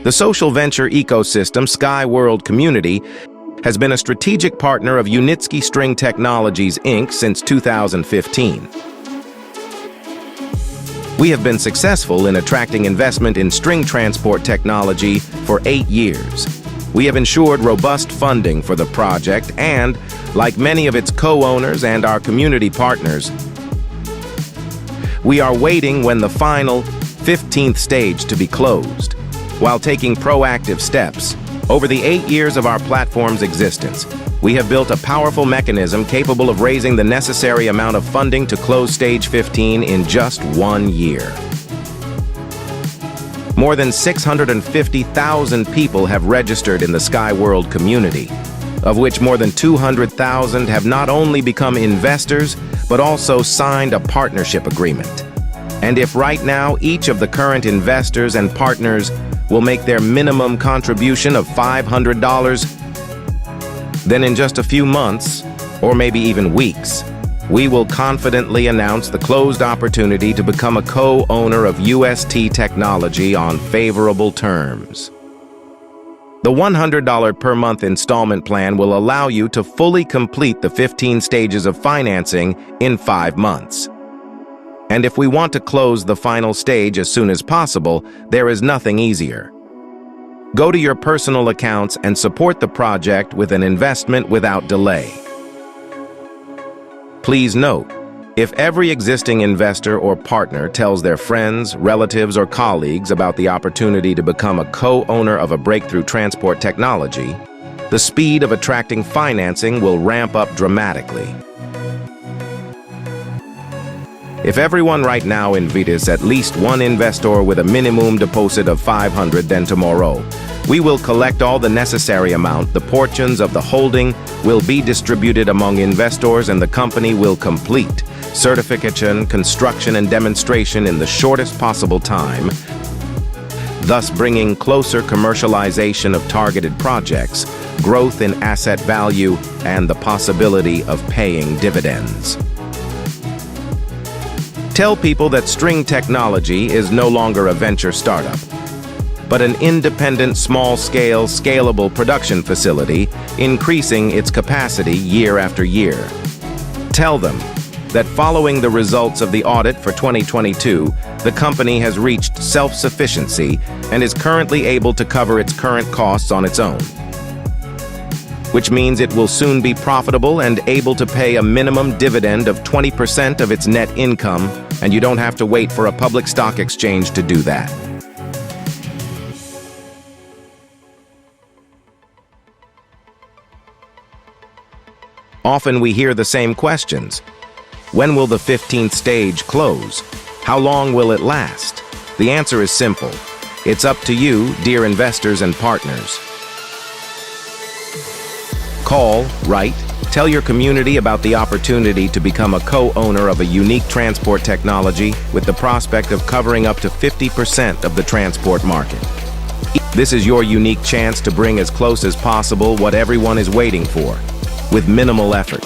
The social venture ecosystem Sky World Community has been a strategic partner of Unitsky String Technologies, Inc. since 2015. We have been successful in attracting investment in string transport technology for 8 years. We have ensured robust funding for the project and, like many of its co-owners and our community partners, we are waiting when the final 15th stage to be closed, while taking proactive steps. Over the 8 years of our platform's existence, we have built a powerful mechanism capable of raising the necessary amount of funding to close Stage 15 in just 1 year. More than 650,000 people have registered in the Sky World community, of which more than 200,000 have not only become investors, but also signed a partnership agreement. And if right now each of the current investors and partners will make their minimum contribution of $500, then in just a few months, or maybe even weeks, we will confidently announce the closed opportunity to become a co-owner of UST Technology on favorable terms. The $100 per month installment plan will allow you to fully complete the 15 stages of financing in 5 months. And if we want to close the final stage as soon as possible, there is nothing easier. Go to your personal accounts and support the project with an investment without delay. Please note, if every existing investor or partner tells their friends, relatives, or colleagues about the opportunity to become a co-owner of a breakthrough transport technology, the speed of attracting financing will ramp up dramatically. If everyone right now invites at least one investor with a minimum deposit of $500, then tomorrow, we will collect all the necessary amount. The portions of the holding will be distributed among investors and the company will complete certification, construction, and demonstration in the shortest possible time, thus bringing closer commercialization of targeted projects, growth in asset value, and the possibility of paying dividends. Tell people that String Technology is no longer a venture startup, but an independent, small-scale, scalable production facility, increasing its capacity year after year. Tell them that following the results of the audit for 2022, the company has reached self-sufficiency and is currently able to cover its current costs on its own, which means it will soon be profitable and able to pay a minimum dividend of 20% of its net income, and you don't have to wait for a public stock exchange to do that. Often we hear the same questions. When will the 15th stage close? How long will it last? The answer is simple. It's up to you, dear investors and partners. Call, write, tell your community about the opportunity to become a co-owner of a unique transport technology with the prospect of covering up to 50% of the transport market. This is your unique chance to bring as close as possible what everyone is waiting for, with minimal effort.